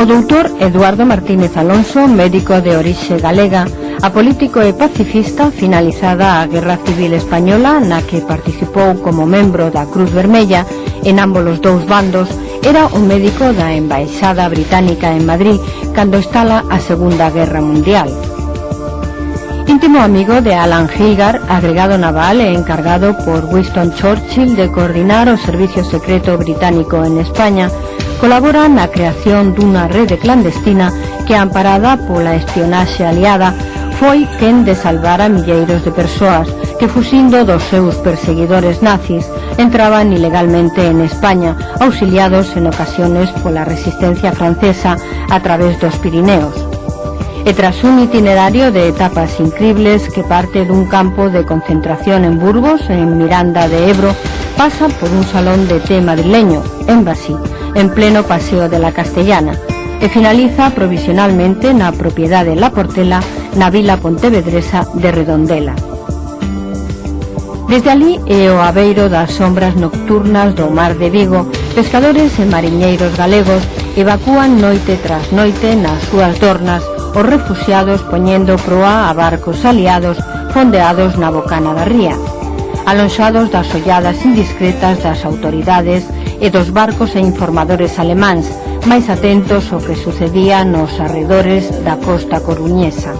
doutor Eduardo Martínez Alonso, médico de orixe galega, apolítico e pacifista, finalizada a Guerra Civil Española, na que participou como membro da Cruz Vermella en ambos os dous bandos, era o médico da Embaixada Británica en Madrid cando estala a Segunda Guerra Mundial. Íntimo amigo de Alan Hilgar, agregado naval e encargado por Winston Churchill de coordinar o Servicio Secreto Británico en España, colabora na creación dunha rede clandestina que, amparada pola espionaxe aliada, foi quen de salvar a milleiros de persoas que, fuxindo dos seus perseguidores nazis, entraban ilegalmente en España, auxiliados en ocasiones pola resistencia francesa a través dos Pirineos. E tras un itinerario de etapas incribles que parte dun campo de concentración en Burgos, en Miranda de Ebro, pasa por un salón de té madrileño, Embassy, en pleno Paseo de la Castellana, e finaliza provisionalmente na propiedade La Portela, na vila pontevedresa de Redondela. Desde alí e o abeiro das sombras nocturnas do mar de Vigo, pescadores e mariñeiros galegos evacúan noite tras noite nas súas dornas os refuxiados poñendo proa a barcos aliados fondeados na bocana da ría, alonxados das olladas indiscretas das autoridades e dos barcos e informadores alemáns, máis atentos ao que sucedía nos arredores da costa coruñesa.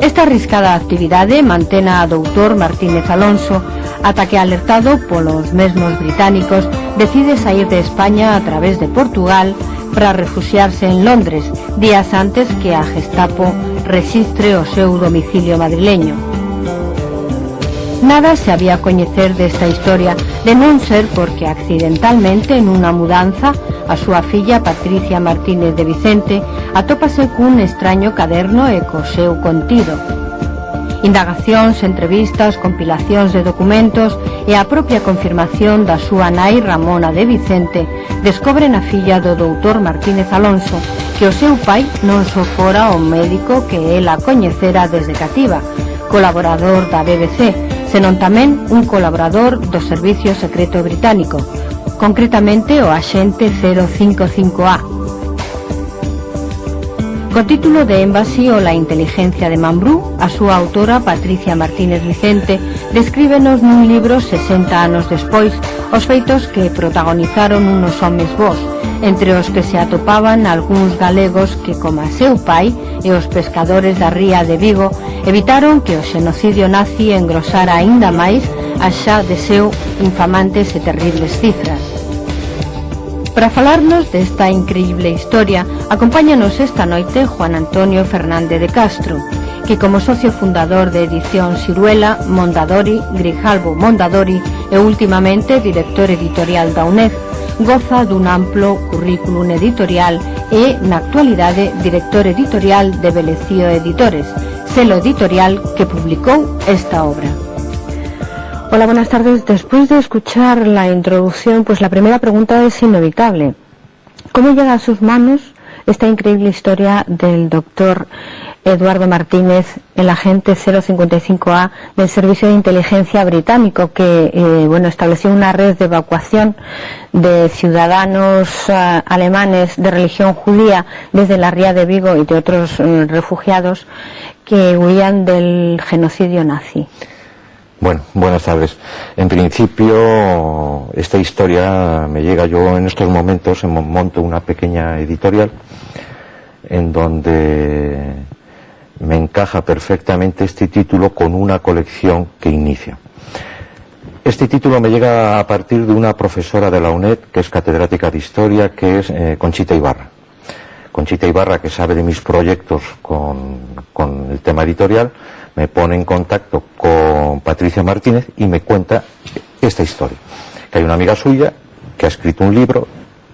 Esta arriscada actividade mantena a doutor Martínez Alonso ata que, alertado polos mesmos británicos, decide sair de España a través de Portugal para refuxiarse en Londres, días antes que a Gestapo rexistre o seu domicilio madrileño. Nada se había a coñecer desta historia, de non ser porque accidentalmente nunha mudanza a súa filla Patricia Martínez de Vicente atópase cun extraño caderno e co seu contido. Indagacións, entrevistas, compilacións de documentos e a propia confirmación da súa nai Ramona de Vicente descobren a filla do doutor Martínez Alonso que o seu pai non só fora o médico que ela coñecera desde cativa, colaborador da BBC, senón tamén un colaborador do Servicio Secreto Británico, concretamente o axente 055A. Co título de Embassy ou la inteligencia de Mambrú, a súa autora, Patricia Martínez Vicente, descríbenos nun libro 60 anos despois os feitos que protagonizaron unos homes vós, entre os que se atopaban algúns galegos que, como a seu pai e os pescadores da ría de Vigo, evitaron que o xenocidio nazi engrosara aínda máis as xa de seu infamantes e terribles cifras. Para falarnos desta increíble historia, acompáñanos esta noite Juan Antonio Fernández de Castro, que como socio fundador de Edición Siruela, Mondadori, Grijalbo Mondadori e últimamente director editorial da UNED, goza dun amplo currículum editorial e, na actualidade, director editorial de Velecío Editores, selo editorial que publicou esta obra. Hola, buenas tardes. Después de escuchar la introducción, pues la primera pregunta es inevitable. ¿Cómo llega a sus manos esta increíble historia del doctor Eduardo Martínez, el agente 055A del Servicio de Inteligencia británico, que estableció una red de evacuación de ciudadanos alemanes de religión judía desde la ría de Vigo y de otros refugiados que huían del genocidio nazi? Bueno, buenas tardes. En principio, esta historia me llega, yo en estos momentos monto una pequeña editorial en donde me encaja perfectamente este título con una colección que inicia. Este título me llega a partir de una profesora de la UNED, que es catedrática de Historia, que es Conchita Ibarra. Conchita Ibarra, que sabe de mis proyectos con el tema editorial, me pone en contacto con Patricia Martínez y me cuenta esta historia. Que hay una amiga suya que ha escrito un libro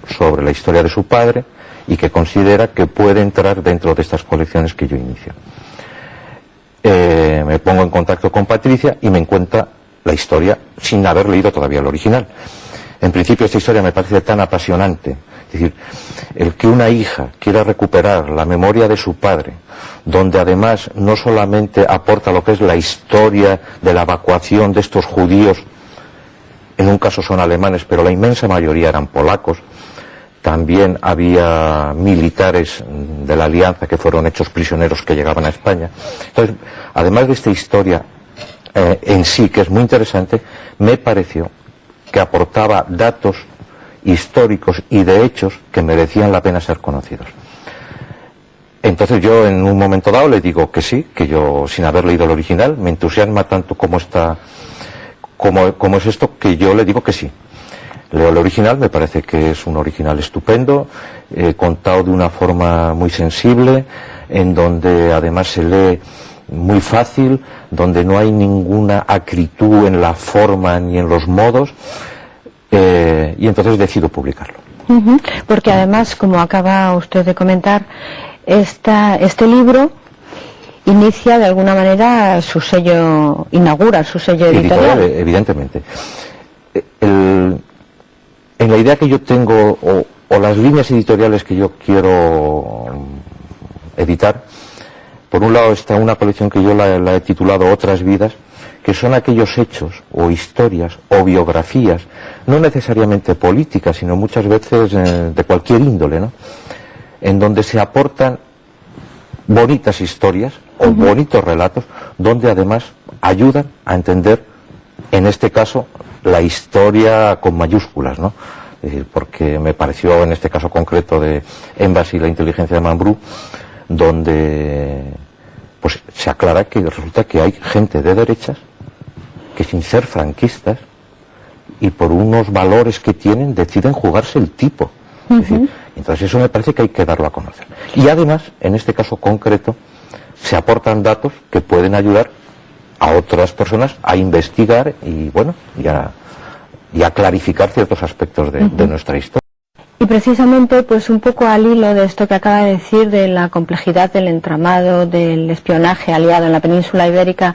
sobre la historia de su padre y que considera que puede entrar dentro de estas colecciones que yo inicio. Me pongo en contacto con Patricia y me cuenta la historia sin haber leído todavía el original. En principio esta historia me parece tan apasionante. Es decir, el que una hija quiera recuperar la memoria de su padre, donde además no solamente aporta lo que es la historia de la evacuación de estos judíos, en un caso son alemanes, pero la inmensa mayoría eran polacos, también había militares de la Alianza que fueron hechos prisioneros que llegaban a España. Entonces, además de esta historia en sí, que es muy interesante, me pareció que aportaba datos históricos y de hechos que merecían la pena ser conocidos. Entonces yo en un momento dado le digo que sí, que yo sin haber leído el original me entusiasma tanto como es esto, que yo le digo que sí. Leo el original, me parece que es un original estupendo, contado de una forma muy sensible, en donde además se lee muy fácil, donde no hay ninguna acritud en la forma ni en los modos, y entonces decido publicarlo. Porque además, como acaba usted de comentar, este libro inicia de alguna manera su sello, inaugura su sello editorial. Evidentemente. En la idea que yo tengo, o las líneas editoriales que yo quiero editar, por un lado está una colección que yo la he titulado Otras vidas, que son aquellos hechos o historias o biografías, no necesariamente políticas, sino muchas veces de cualquier índole, ¿no?, en donde se aportan bonitas historias o bonitos relatos, donde además ayudan a entender, en este caso, la historia con mayúsculas, ¿no? Es decir, porque me pareció en este caso concreto de Embassy, la inteligencia de Mambrú, donde pues se aclara que resulta que hay gente de derechas que, sin ser franquistas y por unos valores que tienen, deciden jugarse el tipo. Es decir, entonces eso me parece que hay que darlo a conocer. Y además, en este caso concreto, se aportan datos que pueden ayudar a otras personas a investigar y, bueno, y a clarificar ciertos aspectos de nuestra historia. Y precisamente, pues un poco al hilo de esto que acaba de decir, de la complejidad del entramado del espionaje aliado en la península ibérica,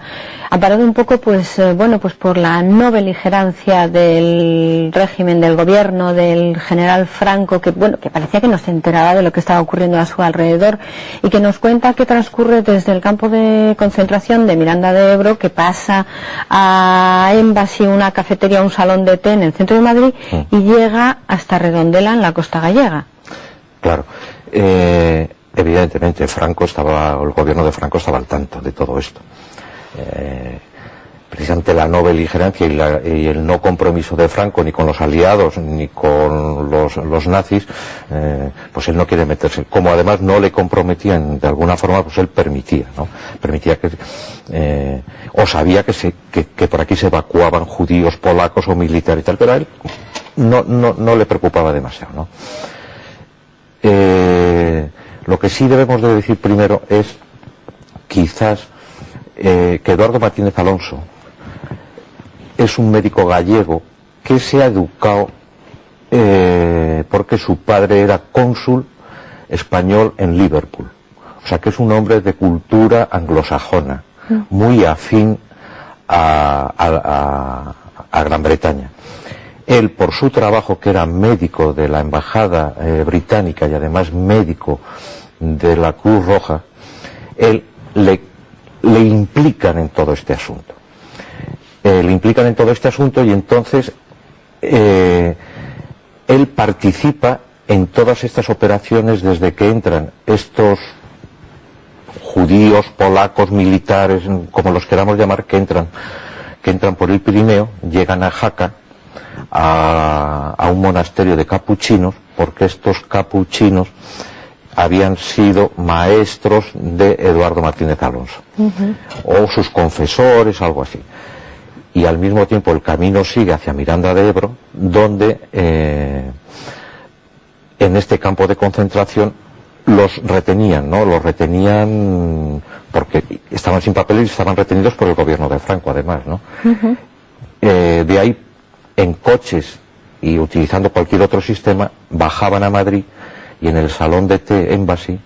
amparado un poco, pues bueno, pues por la no beligerancia del régimen, del gobierno del general Franco, que bueno, que parecía que no se enteraba de lo que estaba ocurriendo a su alrededor, y que nos cuenta que transcurre desde el campo de concentración de Miranda de Ebro, que pasa a Embassy, una cafetería, un salón de té en el centro de Madrid, y llega hasta Redondela, en la costa gallega. Claro, evidentemente el gobierno de Franco estaba al tanto de todo esto. Precisamente la no beligerancia y el no compromiso de Franco ni con los aliados ni con los nazis, pues él no quiere meterse. Como además no le comprometían de alguna forma, pues él permitía, ¿no? Permitía que o sabía que por aquí se evacuaban judíos, polacos o militares y tal, pero a él no le preocupaba demasiado, ¿no? Lo que sí debemos de decir primero es quizás que Eduardo Martínez Alonso es un médico gallego que se ha educado porque su padre era cónsul español en Liverpool, o sea que es un hombre de cultura anglosajona, muy afín a Gran Bretaña. Él, por su trabajo, que era médico de la embajada británica y además médico de la Cruz Roja, él le implican en todo este asunto. Y entonces él participa en todas estas operaciones desde que entran estos judíos, polacos, militares, como los queramos llamar, que entran por el Pirineo, llegan a Jaca, a un monasterio de capuchinos, porque estos capuchinos habían sido maestros de Eduardo Martínez Alonso, o sus confesores, algo así. Y al mismo tiempo el camino sigue hacia Miranda de Ebro, donde en este campo de concentración los retenían, ¿no? Los retenían porque estaban sin papeles y estaban retenidos por el gobierno de Franco, además, ¿no? De ahí, en coches y utilizando cualquier otro sistema, bajaban a Madrid y en el salón de té Embassy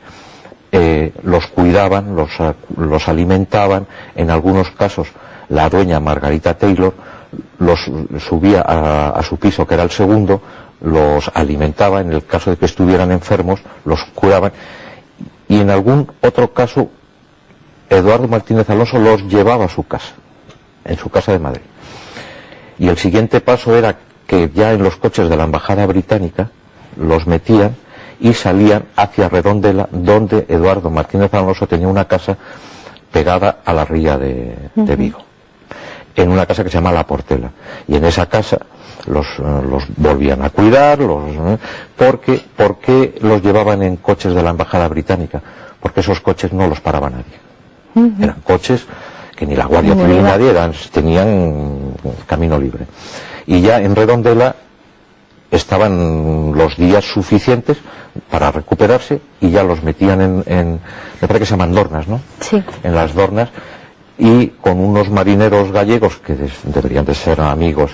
los cuidaban, los alimentaban. En algunos casos la dueña Margarita Taylor los subía a su piso, que era el segundo, los alimentaba. En el caso de que estuvieran enfermos, los curaban, y en algún otro caso Eduardo Martínez Alonso los llevaba a su casa, en su casa de Madrid. Y el siguiente paso era que ya en los coches de la embajada británica los metían y salían hacia Redondela, donde Eduardo Martínez Alonso tenía una casa pegada a la ría de Vigo, en una casa que se llama La Portela, y en esa casa los volvían a cuidar, porque los llevaban en coches de la embajada británica, porque esos coches no los paraba nadie, eran coches que ni la Guardia Civil ni nadie tenían camino libre, y ya en Redondela estaban los días suficientes para recuperarse y ya los metían me parece que se llaman dornas, ¿no? Sí. En las dornas, y con unos marineros gallegos que deberían de ser amigos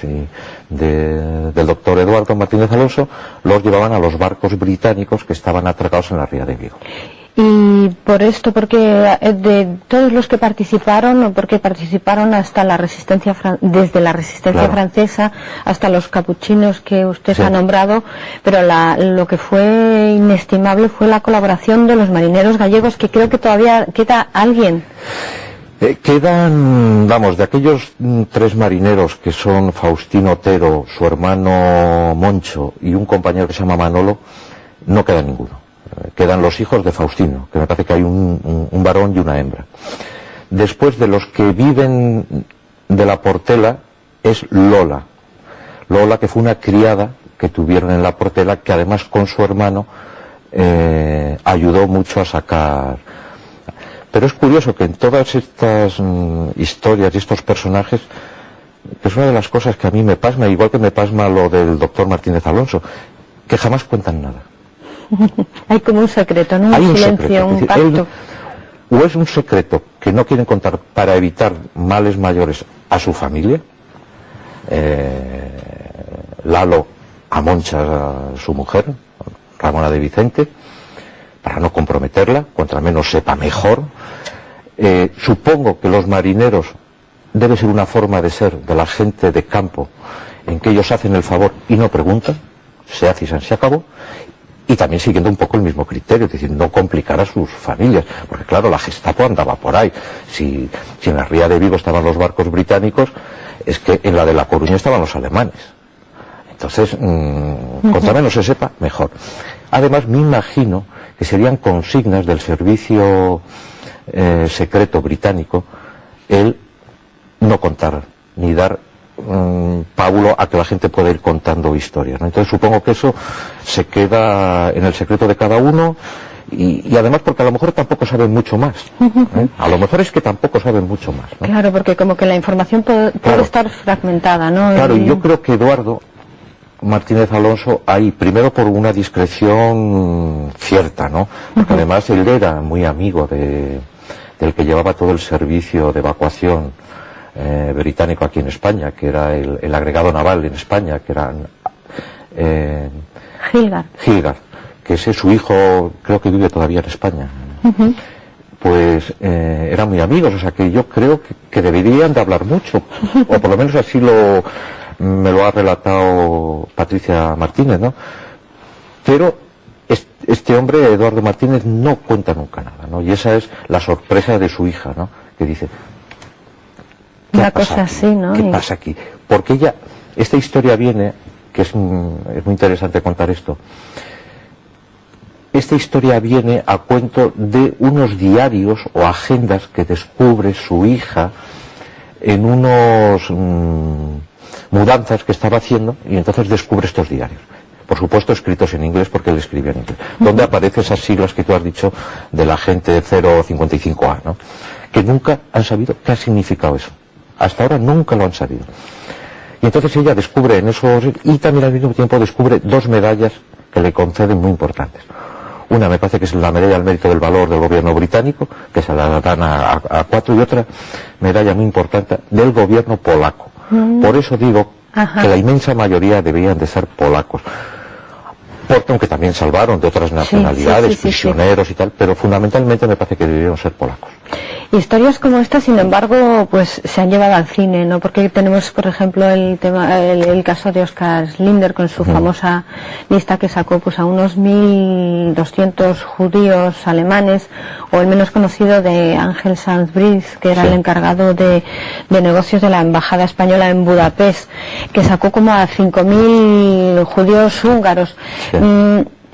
del doctor Eduardo Martínez Alonso, los llevaban a los barcos británicos que estaban atracados en la ría de Vigo. Y por esto, porque de todos los que participaron, porque participaron hasta la resistencia, desde la resistencia claro. francesa hasta los capuchinos que usted sí. ha nombrado, pero lo que fue inestimable fue la colaboración de los marineros gallegos, que creo que todavía queda alguien. Quedan, vamos, de aquellos 3 marineros que son Faustino Otero, su hermano Moncho y un compañero que se llama Manolo, no queda ninguno. Quedan los hijos de Faustino, que me parece que hay un varón y una hembra. Después, de los que viven de La Portela es Lola, que fue una criada que tuvieron en La Portela, que además con su hermano ayudó mucho a sacar. Pero es curioso que en todas estas historias y estos personajes, que es una de las cosas que a mí me pasma, igual que me pasma lo del doctor Martínez Alonso, que jamás cuentan nada. Hay como un secreto, ¿no? Un silencio, un pacto. O es un secreto que no quieren contar para evitar males mayores a su familia, Lalo a Moncha, a su mujer, Ramona de Vicente, para no comprometerla, contra menos sepa mejor. Supongo que los marineros debe ser una forma de ser de la gente de campo, en que ellos hacen el favor y no preguntan, se hace y se acabó. Y también siguiendo un poco el mismo criterio, es decir, no complicar a sus familias, porque claro, la Gestapo andaba por ahí. Si en la ría de Vigo estaban los barcos británicos, es que en la de La Coruña estaban los alemanes. Entonces, contra menos se sepa, mejor. Además, me imagino que serían consignas del servicio secreto británico el no contar ni dar pábulo a que la gente pueda ir contando historias, ¿no? Entonces supongo que eso se queda en el secreto de cada uno y además porque a lo mejor tampoco saben mucho más, a lo mejor es que tampoco saben mucho más, ¿no? Claro, porque como que la información puede estar fragmentada, ¿no? Claro, y yo creo que Eduardo Martínez Alonso ahí, primero por una discreción cierta, ¿no? Porque además él era muy amigo del que llevaba todo el servicio de evacuación británico aquí en España, que era el agregado naval en España, que era Gilgar, que ese su hijo creo que vive todavía en España. Pues eran muy amigos, o sea que yo creo que deberían de hablar mucho, o por lo menos así me lo ha relatado Patricia Martínez, ¿no? Pero este hombre, Eduardo Martínez, no cuenta nunca nada, ¿no? Y esa es la sorpresa de su hija, ¿no? Que dice, una cosa así, ¿no? ¿Qué pasa aquí? Porque esta historia viene, que es muy interesante contar esto, esta historia viene a cuento de unos diarios o agendas que descubre su hija en unos mudanzas que estaba haciendo, y entonces descubre estos diarios. Por supuesto escritos en inglés, porque él escribía en inglés, donde aparecen esas siglas que tú has dicho de la gente 055A, ¿no? Que nunca han sabido qué ha significado eso. Hasta ahora nunca lo han sabido. Y entonces ella descubre en esos, y también al mismo tiempo descubre 2 medallas que le conceden muy importantes. Una me parece que es la medalla al mérito del valor del gobierno británico, que se la dan a 4, y otra medalla muy importante del gobierno polaco. Por eso digo que la inmensa mayoría deberían de ser polacos. Porque aunque también salvaron de otras nacionalidades, prisioneros y tal, pero fundamentalmente me parece que deberían ser polacos. Historias como esta, sin embargo, pues se han llevado al cine, ¿no? Porque tenemos, por ejemplo, el caso de Oskar Schindler con su famosa lista que sacó pues a unos 1.200 judíos alemanes, o el menos conocido de Ángel Sanz Briz, que era el encargado de negocios de la embajada española en Budapest, que sacó como a 5.000 judíos húngaros.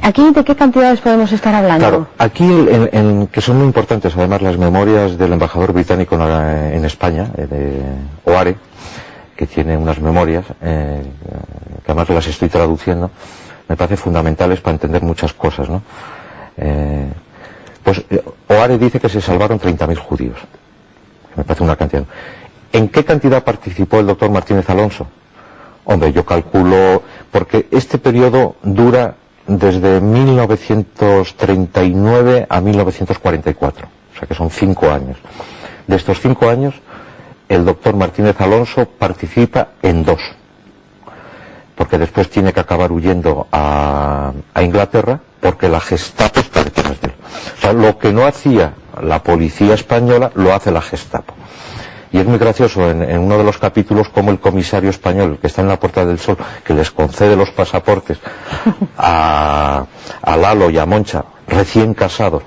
¿Aquí de qué cantidades podemos estar hablando? Claro, aquí que son muy importantes además las memorias del embajador británico en España, de O'Hare, que tiene unas memorias, que además las estoy traduciendo, me parece fundamentales para entender muchas cosas, ¿no? Pues O'Hare dice que se salvaron 30.000 judíos, me parece una cantidad. ¿En qué cantidad participó el doctor Martínez Alonso? Hombre, yo calculo, porque este periodo dura desde 1939 a 1944, o sea que son 5 años. De estos 5 años, el doctor Martínez Alonso participa en 2, porque después tiene que acabar huyendo a Inglaterra, porque la Gestapo está detrás de él. O sea, lo que no hacía la policía española, lo hace la Gestapo. Y es muy gracioso en uno de los capítulos como el comisario español, que está en la Puerta del Sol, que les concede los pasaportes a Lalo y a Moncha, recién casados,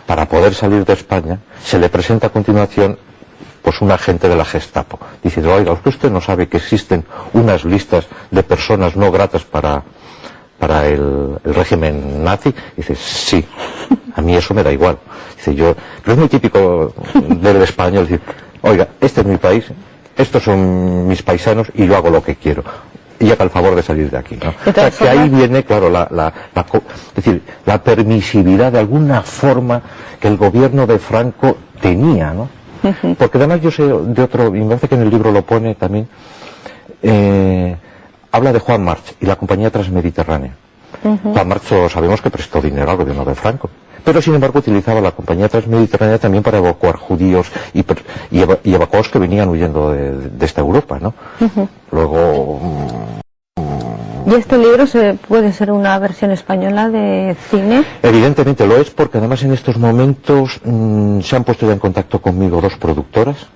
para poder salir de España, se le presenta a continuación pues un agente de la Gestapo. Dice, oiga, usted no sabe que existen unas listas de personas no gratas para el régimen nazi. Dice, sí, a mí eso me da igual. Dice, pero es muy típico del español decir, oiga, este es mi país, estos son mis paisanos y yo hago lo que quiero. Y haga el favor de salir de aquí, ¿no? O sea, que ahí viene, claro, es decir, la permisividad de alguna forma que el gobierno de Franco tenía, ¿no? Porque además yo sé de otro, y me parece que en el libro lo pone también, habla de Juan March y la compañía Transmediterránea. Juan March sabemos que prestó dinero al gobierno de Franco, pero sin embargo utilizaba la compañía Transmediterránea también para evacuar judíos y evacuados que venían huyendo de esta Europa, ¿no? Luego... ¿Y este libro puede ser una versión española de cine? Evidentemente lo es, porque además en estos momentos se han puesto ya en contacto conmigo 2 productoras.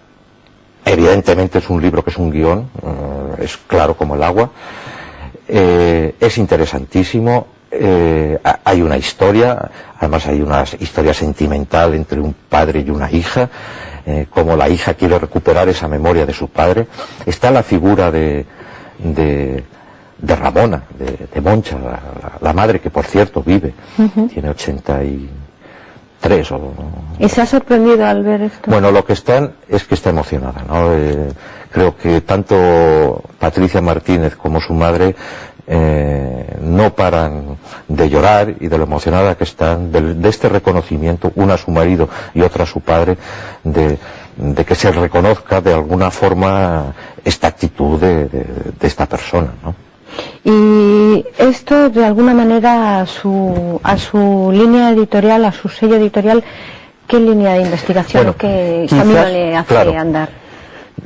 Evidentemente es un libro que es un guión, es claro como el agua, es interesantísimo. Hay una historia, además hay una historia sentimental entre un padre y una hija, como la hija quiere recuperar esa memoria de su padre. Está la figura de Ramona, de Moncha, la madre, que por cierto vive, tiene 83 o... ¿Y se ha sorprendido al ver esto? Bueno, lo que está emocionada, ¿no? Creo que tanto Patricia Martínez como su madre no paran de llorar y de lo emocionada que están de este reconocimiento, una a su marido y otra a su padre, de que se reconozca de alguna forma esta actitud de esta persona, ¿no? Y esto de alguna manera a su línea editorial, a su sello editorial, ¿qué línea de investigación, qué camino le hace andar?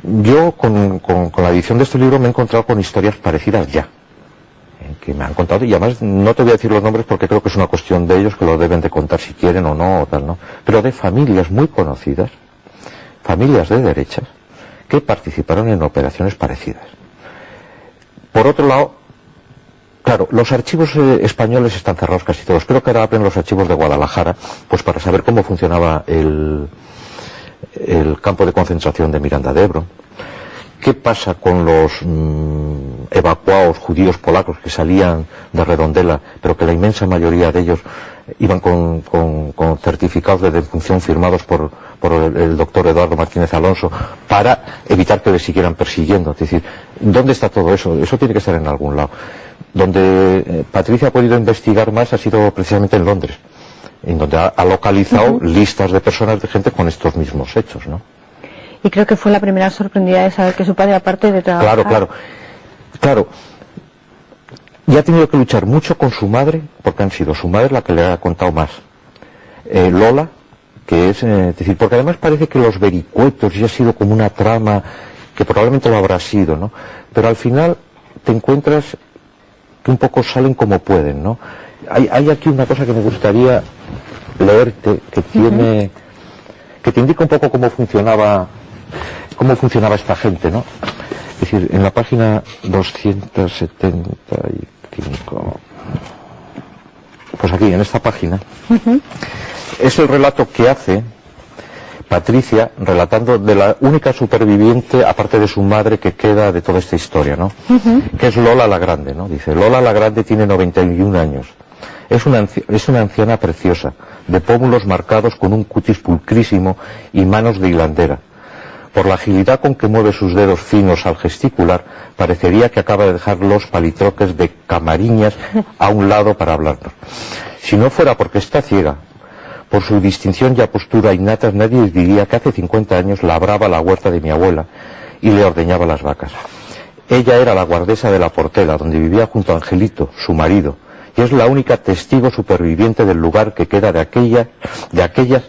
Yo con la edición de este libro me he encontrado con historias parecidas ya, que me han contado, y además no te voy a decir los nombres porque creo que es una cuestión de ellos, que lo deben de contar si quieren o no, o tal, ¿no? Pero de familias muy conocidas, familias de derechas, que participaron en operaciones parecidas. Por otro lado, claro, los archivos españoles están cerrados casi todos. Creo que ahora abren los archivos de Guadalajara, pues para saber cómo funcionaba el campo de concentración de Miranda de Ebro. ¿Qué pasa con los evacuados judíos polacos que salían de Redondela, pero que la inmensa mayoría de ellos iban con certificados de defunción firmados por el doctor Eduardo Martínez Alonso para evitar que les siguieran persiguiendo? Es decir, ¿dónde está todo eso? Eso tiene que estar en algún lado. Donde Patricia ha podido investigar más ha sido precisamente en Londres, en donde ha localizado listas de personas, de gente con estos mismos hechos, ¿no? Y creo que fue la primera sorprendida de saber que su padre, aparte de trabajar... Claro. Y ha tenido que luchar mucho con su madre, porque han sido su madre la que le ha contado más. Lola, que es decir, porque además parece que los vericuetos ya ha sido como una trama, que probablemente lo habrá sido, ¿no? Pero al final te encuentras que un poco salen como pueden, ¿no? Hay aquí una cosa que me gustaría leerte, que que te indica un poco cómo funcionaba esta gente, ¿no? Es decir, en la página 275, pues aquí, en esta página, es el relato que hace Patricia, relatando de la única superviviente, aparte de su madre, que queda de toda esta historia, ¿no? Que es Lola la Grande, ¿no? Dice, Lola la Grande tiene 91 años. Es una anciana preciosa, de pómulos marcados con un cutis pulcrísimo y manos de hilandera. Por la agilidad con que mueve sus dedos finos al gesticular, parecería que acaba de dejar los palitroques de Camariñas a un lado para hablarnos. Si no fuera porque está ciega, por su distinción y postura innatas, nadie diría que hace 50 años labraba la huerta de mi abuela y le ordeñaba las vacas. Ella era la guardesa de la Portela, donde vivía junto a Angelito, su marido, y es la única testigo superviviente del lugar que queda de aquellas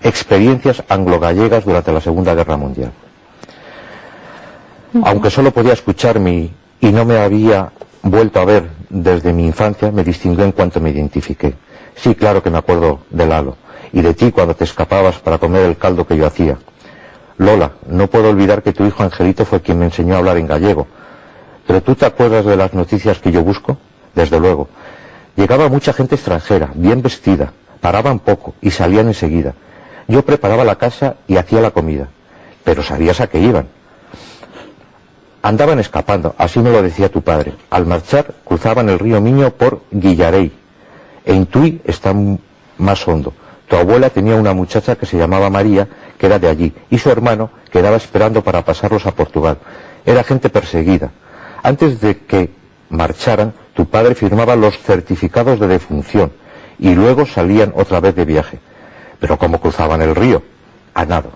experiencias anglo-gallegas durante la Segunda Guerra Mundial. Aunque solo podía escucharme y no me había vuelto a ver desde mi infancia, me distinguió en cuanto me identifiqué. Sí, claro que me acuerdo de Lalo, y de ti cuando te escapabas para comer el caldo que yo hacía. Lola, no puedo olvidar que tu hijo Angelito fue quien me enseñó a hablar en gallego. ¿Pero tú te acuerdas de las noticias que yo busco? Desde luego. Llegaba mucha gente extranjera, bien vestida, paraban poco y salían enseguida. Yo preparaba la casa y hacía la comida, pero sabías a qué iban. Andaban escapando, así me lo decía tu padre. Al marchar, cruzaban el río Miño por Guillarey. En Tui está más hondo. Tu abuela tenía una muchacha que se llamaba María, que era de allí, y su hermano quedaba esperando para pasarlos a Portugal. Era gente perseguida. Antes de que marcharan, tu padre firmaba los certificados de defunción, y luego salían otra vez de viaje. Pero ¿cómo cruzaban el río? A nado.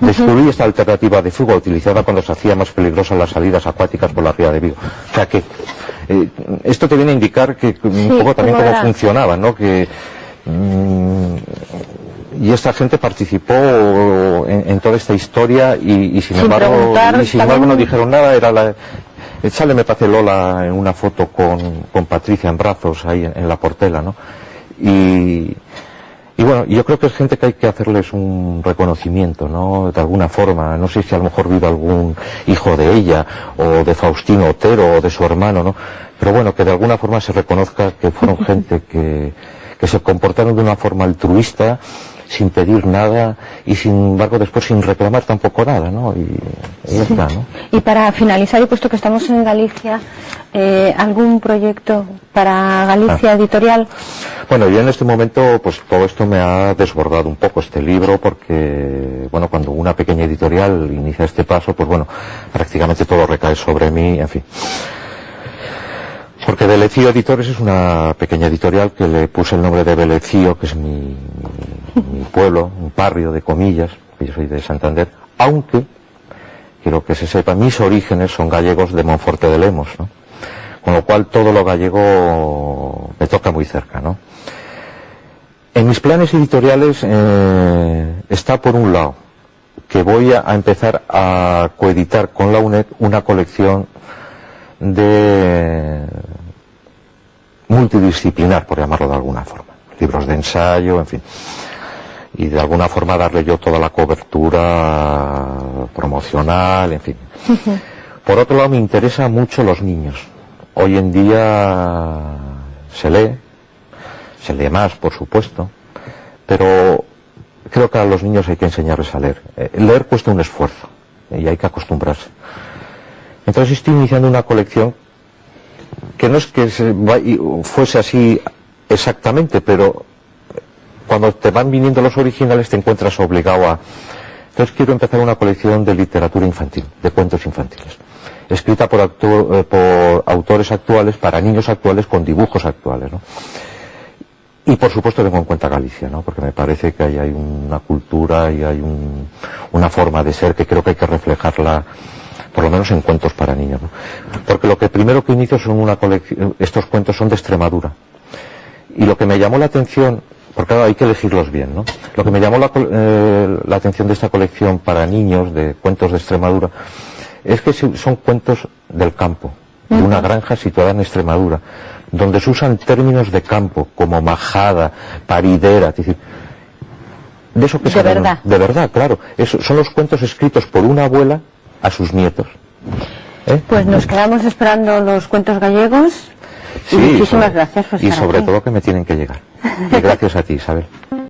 Descubrí esta alternativa de fuga utilizada cuando se hacía más peligrosas las salidas acuáticas por la ría de Vigo. O sea que esto te viene a indicar que un poco también cómo funcionaba, ¿no? Que y esta gente participó en toda esta historia y sin embargo no dijeron nada. Era la sale, me parece, Lola en una foto con Patricia en brazos ahí en la Portela, ¿no? Y bueno, yo creo que es gente que hay que hacerles un reconocimiento, ¿no? De alguna forma. No sé si a lo mejor vive algún hijo de ella, o de Faustino Otero, o de su hermano, ¿no? Pero bueno, que de alguna forma se reconozca que fueron gente que se comportaron de una forma altruista, sin pedir nada, y sin embargo después sin reclamar tampoco nada, ¿no? Y ya está, ¿no? Y para finalizar, y puesto que estamos en Galicia, ¿algún proyecto para Galicia editorial? Bueno, yo en este momento, pues todo esto me ha desbordado un poco, este libro, porque, bueno, cuando una pequeña editorial inicia este paso, pues bueno, prácticamente todo recae sobre mí, en fin. Porque Belecío Editores es una pequeña editorial que le puse el nombre de Belecío, que es mi pueblo, un barrio de comillas, que yo soy de Santander, aunque, quiero que se sepa, mis orígenes son gallegos de Monforte de Lemos, ¿no? Con lo cual todo lo gallego me toca muy cerca, ¿no? En mis planes editoriales está, por un lado, que voy a empezar a coeditar con la UNED una colección de multidisciplinar, por llamarlo de alguna forma, libros de ensayo, en fin, y de alguna forma darle yo toda la cobertura promocional, en fin. Por otro lado, me interesan mucho los niños. Hoy en día se lee más, por supuesto, pero creo que a los niños hay que enseñarles a leer. Leer cuesta un esfuerzo y hay que acostumbrarse. Entonces estoy iniciando una colección que no es que fuese así exactamente, pero cuando te van viniendo los originales te encuentras obligado a... Entonces quiero empezar una colección de literatura infantil, de cuentos infantiles, escrita por autores actuales, para niños actuales, con dibujos actuales, ¿no? Y por supuesto tengo en cuenta Galicia, ¿no? Porque me parece que ahí hay una cultura y hay una forma de ser que creo que hay que reflejarla, por lo menos en cuentos para niños, ¿no? Porque lo que primero que inicio son una colección, estos cuentos son de Extremadura. Y lo que me llamó la atención, porque ahora hay que elegirlos bien, ¿no? Lo que me llamó la atención de esta colección para niños, de cuentos de Extremadura, es que son cuentos del campo, de una granja situada en Extremadura, donde se usan términos de campo, como majada, paridera, es decir, De eso que de verdad. De verdad, claro. Son los cuentos escritos por una abuela a sus nietos. Pues nos quedamos esperando los cuentos gallegos. Sí, y muchísimas gracias por estar y sobre aquí. todo que me tienen que llegar. Y gracias a ti, Isabel.